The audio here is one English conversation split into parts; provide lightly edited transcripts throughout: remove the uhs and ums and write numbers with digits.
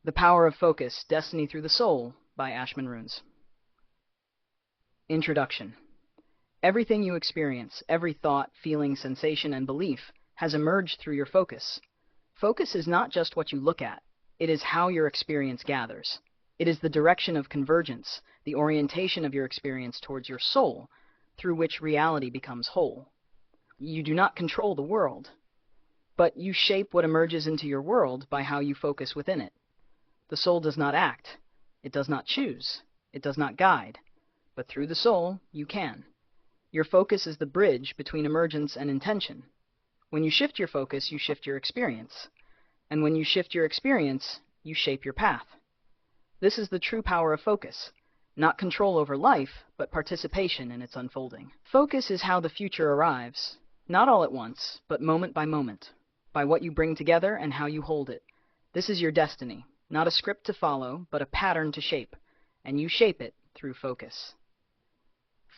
The Power of Focus, Destiny Through the Soul by Ashman Runes. Introduction. Everything you experience, every thought, feeling, sensation, and belief has emerged through your focus. Focus is not just what you look at, it is how your experience gathers. It is the direction of convergence, the orientation of your experience towards your soul, through which reality becomes whole. You do not control the world, but you shape what emerges into your world by how you focus within it. The soul does not act, it does not choose, it does not guide, but through the soul you can. Your focus is the bridge between emergence and intention. When you shift your focus, you shift your experience. And when you shift your experience, you shape your path. This is the true power of focus. Not control over life, but participation in its unfolding. Focus is how the future arrives, not all at once, but moment by moment, by what you bring together and how you hold it. This is your destiny, not a script to follow, but a pattern to shape, and you shape it through focus.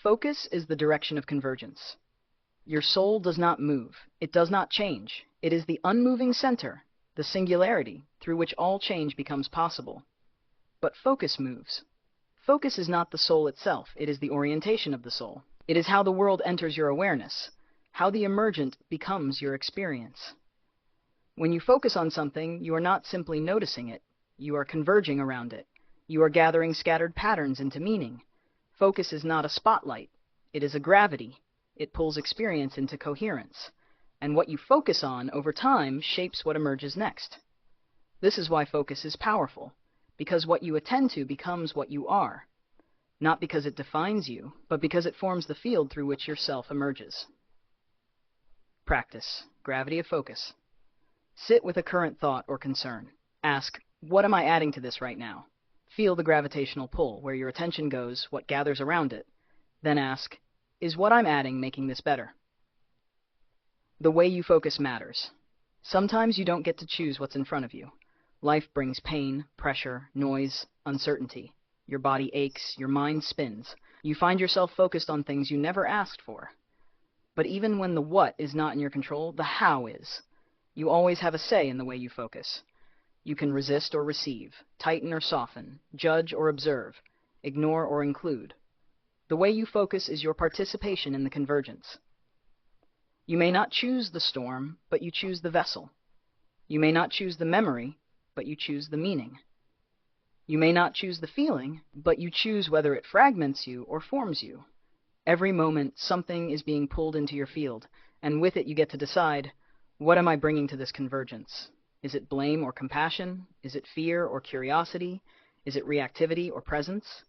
Focus is the direction of convergence. Your soul does not move, it does not change. It is the unmoving center, the singularity, through which all change becomes possible. But focus moves. Focus is not the soul itself, it is the orientation of the soul. It is how the world enters your awareness, how the emergent becomes your experience. When you focus on something, you are not simply noticing it, you are converging around it. You are gathering scattered patterns into meaning. Focus is not a spotlight, it is a gravity. It pulls experience into coherence. And what you focus on over time shapes what emerges next. This is why focus is powerful, because what you attend to becomes what you are. Not because it defines you, but because it forms the field through which your self emerges. Practice. Gravity of focus. Sit with a current thought or concern. Ask, what am I adding to this right now? Feel the gravitational pull, where your attention goes, what gathers around it. Then ask, is what I'm adding making this better? The way you focus matters. Sometimes you don't get to choose what's in front of you. Life brings pain, pressure, noise, uncertainty. Your body aches, your mind spins. You find yourself focused on things you never asked for. But even when the what is not in your control, the how is. You always have a say in the way you focus. You can resist or receive, tighten or soften, judge or observe, ignore or include. The way you focus is your participation in the convergence. You may not choose the storm, but you choose the vessel. You may not choose the memory, but you choose the meaning. You may not choose the feeling, but you choose whether it fragments you or forms you. Every moment, something is being pulled into your field, and with it you get to decide, what am I bringing to this convergence? Is it blame or compassion? Is it fear or curiosity? Is it reactivity or presence?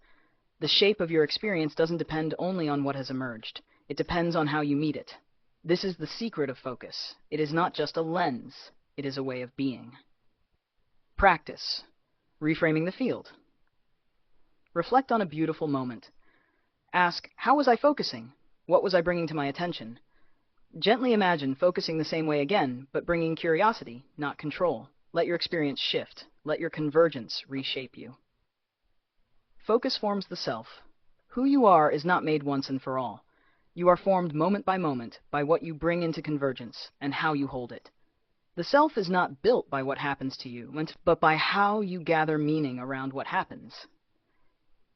The shape of your experience doesn't depend only on what has emerged. It depends on how you meet it. This is the secret of focus. It is not just a lens. It is a way of being. Practice. Reframing the field. Reflect on a beautiful moment. Ask, how was I focusing? What was I bringing to my attention? Gently imagine focusing the same way again, but bringing curiosity, not control. Let your experience shift. Let your convergence reshape you. Focus forms the self. Who you are is not made once and for all. You are formed moment by moment by what you bring into convergence and how you hold it. The self is not built by what happens to you, but by how you gather meaning around what happens.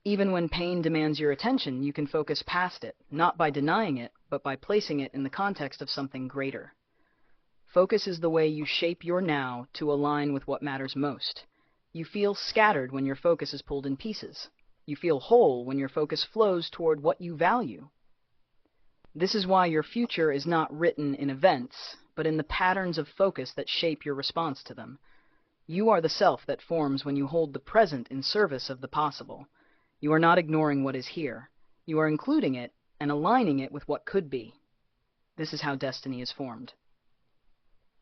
Even when pain demands your attention, you can focus past it, not by denying it, but by placing it in the context of something greater. Focus is the way you shape your now to align with what matters most. You feel scattered when your focus is pulled in pieces. You feel whole when your focus flows toward what you value. This is why your future is not written in events, but in the patterns of focus that shape your response to them. You are the self that forms when you hold the present in service of the possible. You are not ignoring what is here. You are including it and aligning it with what could be. This is how destiny is formed.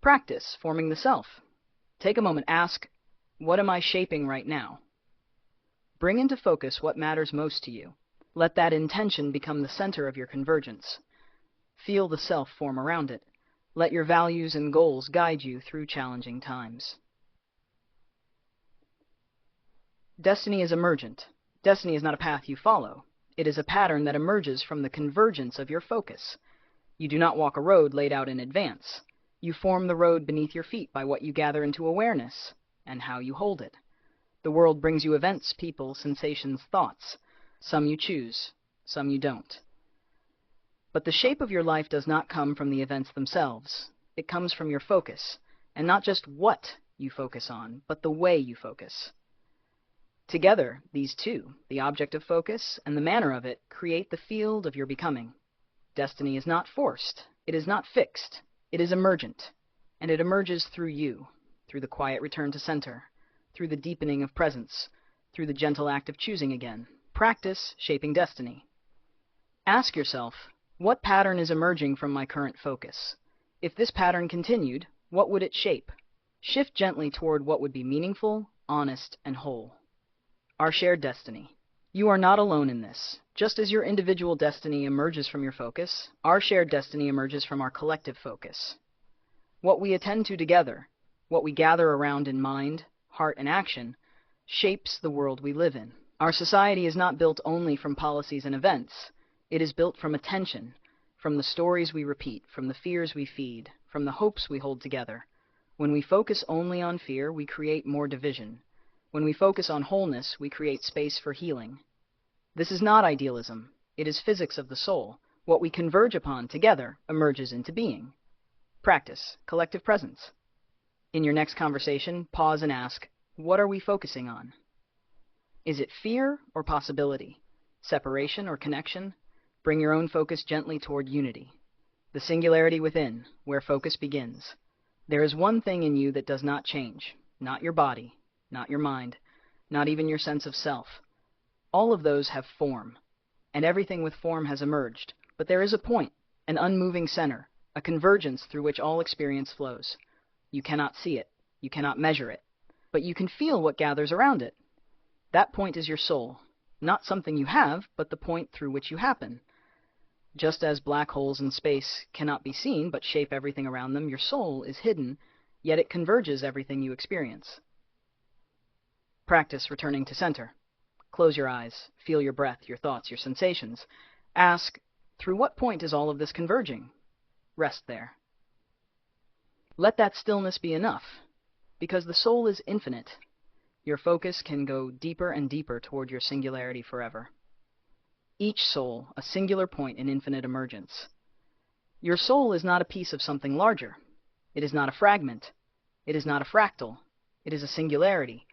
Practice forming the self. Take a moment, ask, what am I shaping right now? Bring into focus what matters most to you. Let that intention become the center of your convergence. Feel the self form around it. Let your values and goals guide you through challenging times. Destiny is emergent. Destiny is not a path you follow. It is a pattern that emerges from the convergence of your focus. You do not walk a road laid out in advance. You form the road beneath your feet by what you gather into awareness and how you hold it. The world brings you events, people, sensations, thoughts. Some you choose, some you don't. But the shape of your life does not come from the events themselves. It comes from your focus, and not just what you focus on, but the way you focus. Together, these two, the object of focus and the manner of it, create the field of your becoming. Destiny is not forced, it is not fixed, it is emergent, and it emerges through you, through the quiet return to center, through the deepening of presence, through the gentle act of choosing again. Practice shaping destiny. Ask yourself, what pattern is emerging from my current focus? If this pattern continued, what would it shape? Shift gently toward what would be meaningful, honest, and whole. Our shared destiny. You are not alone in this. Just as your individual destiny emerges from your focus, our shared destiny emerges from our collective focus. What we attend to together, what we gather around in mind, heart, and action, shapes the world we live in. Our society is not built only from policies and events. It is built from attention, from the stories we repeat, from the fears we feed, from the hopes we hold together. When we focus only on fear, we create more division. When we focus on wholeness, we create space for healing. This is not idealism. It is physics of the soul. What we converge upon together emerges into being. Practice collective presence. In your next conversation, pause and ask, what are we focusing on? Is it fear or possibility? Separation or connection? Bring your own focus gently toward unity. The singularity within, where focus begins. There is one thing in you that does not change. Not your body, not your mind, not even your sense of self. All of those have form, and everything with form has emerged. But there is a point, an unmoving center, a convergence through which all experience flows. You cannot see it, you cannot measure it, but you can feel what gathers around it. That point is your soul, not something you have, but the point through which you happen. Just as black holes in space cannot be seen but shape everything around them, your soul is hidden, yet it converges everything you experience. Practice returning to center. Close your eyes, feel your breath, your thoughts, your sensations. Ask, through what point is all of this converging? Rest there. Let that stillness be enough, because the soul is infinite. Your focus can go deeper and deeper toward your singularity forever. Each soul, a singular point in infinite emergence. Your soul is not a piece of something larger. It is not a fragment. It is not a fractal. It is a singularity,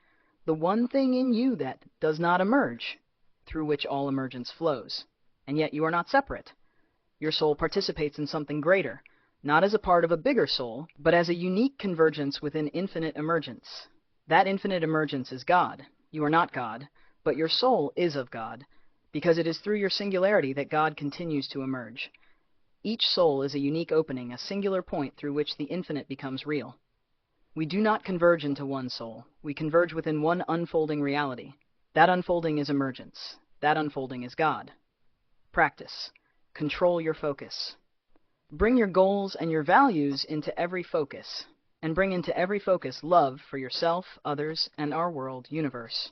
the one thing in you that does not emerge, through which all emergence flows. And yet you are not separate. Your soul participates in something greater, not as a part of a bigger soul, but as a unique convergence within infinite emergence. That infinite emergence is God. You are not God, but your soul is of God, because it is through your singularity that God continues to emerge. Each soul is a unique opening, a singular point through which the infinite becomes real. We do not converge into one soul. We converge within one unfolding reality. That unfolding is emergence. That unfolding is God. Practice. Control your focus. Bring your goals and your values into every focus, and bring into every focus love for yourself, others, and our world, universe.